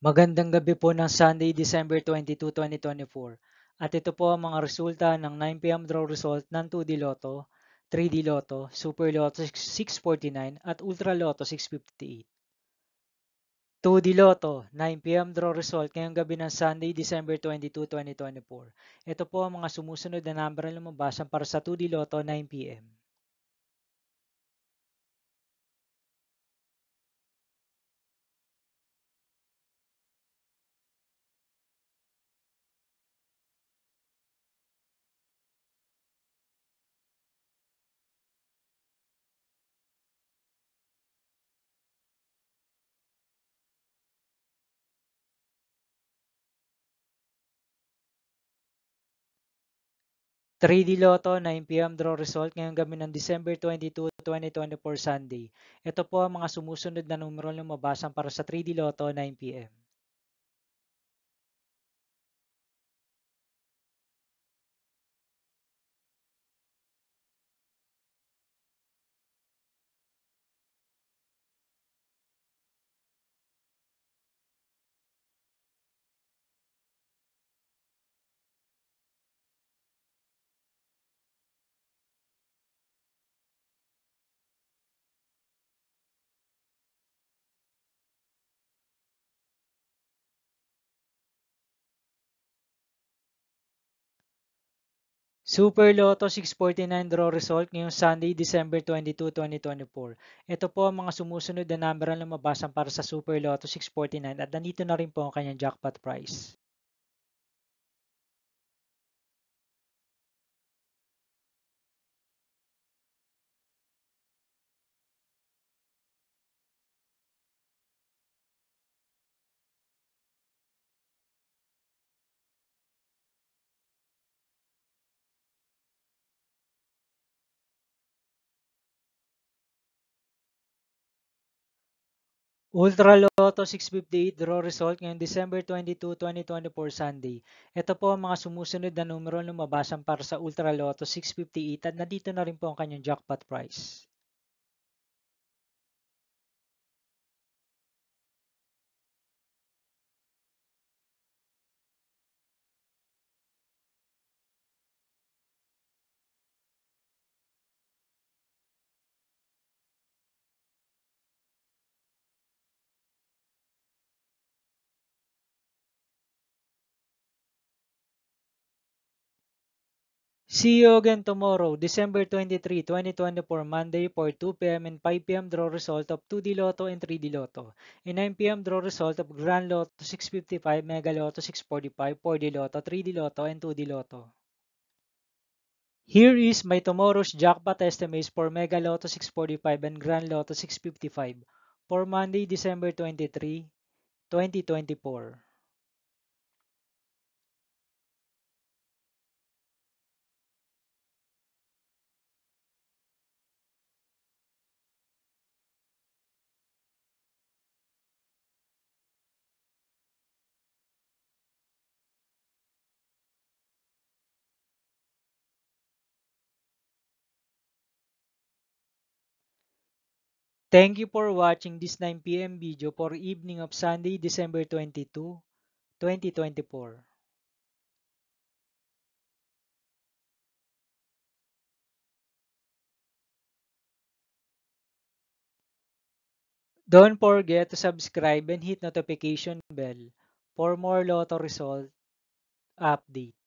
Magandang gabi po ng Sunday, December 22, 2024. At ito po ang mga resulta ng 9 p.m. draw result ng 2D Lotto, 3D Lotto, Super Lotto 649 at Ultra Lotto 658. 2D Lotto, 9 p.m. draw result ngayong gabi ng Sunday, December 22, 2024. Ito po ang mga sumusunod na number na lumabasan para sa 2D Lotto 9 p.m. 3D Lotto 9 p.m. draw result ngayong gabi ng December 22, 2024 Sunday. Ito po ang mga sumusunod na numero na lumabasan para sa 3D Lotto 9 p.m. 'Super Lotto 649 draw result ngayong Sunday, December 22, 2024. Ito po ang mga sumusunod na number na lumabasan para sa Super Lotto 649 at nandito na rin po ang kanyang jackpot price. Ultra Lotto 658 draw result ngayong December 22, 2024 Sunday. Ito po ang mga sumusunod na numero na lumabasan para sa Ultra Lotto 658 at nandito na rin po ang kanyang jackpot price. See you again tomorrow, December 23, 2024, Monday for 2 p.m. and 5 p.m. draw result of 2D Lotto and 3D Lotto. And 9 p.m. draw result of Grand Lotto 655, Mega Lotto 645, 4D Lotto, 3D Lotto, and 2D Lotto. Here is my tomorrow's jackpot estimates for Mega Lotto 645 and Grand Lotto 655 for Monday, December 23, 2024. Thank you for watching this 9 p.m. video for evening of Sunday, December 22, 2024. Don't forget to subscribe and hit notification bell for more Lotto result update.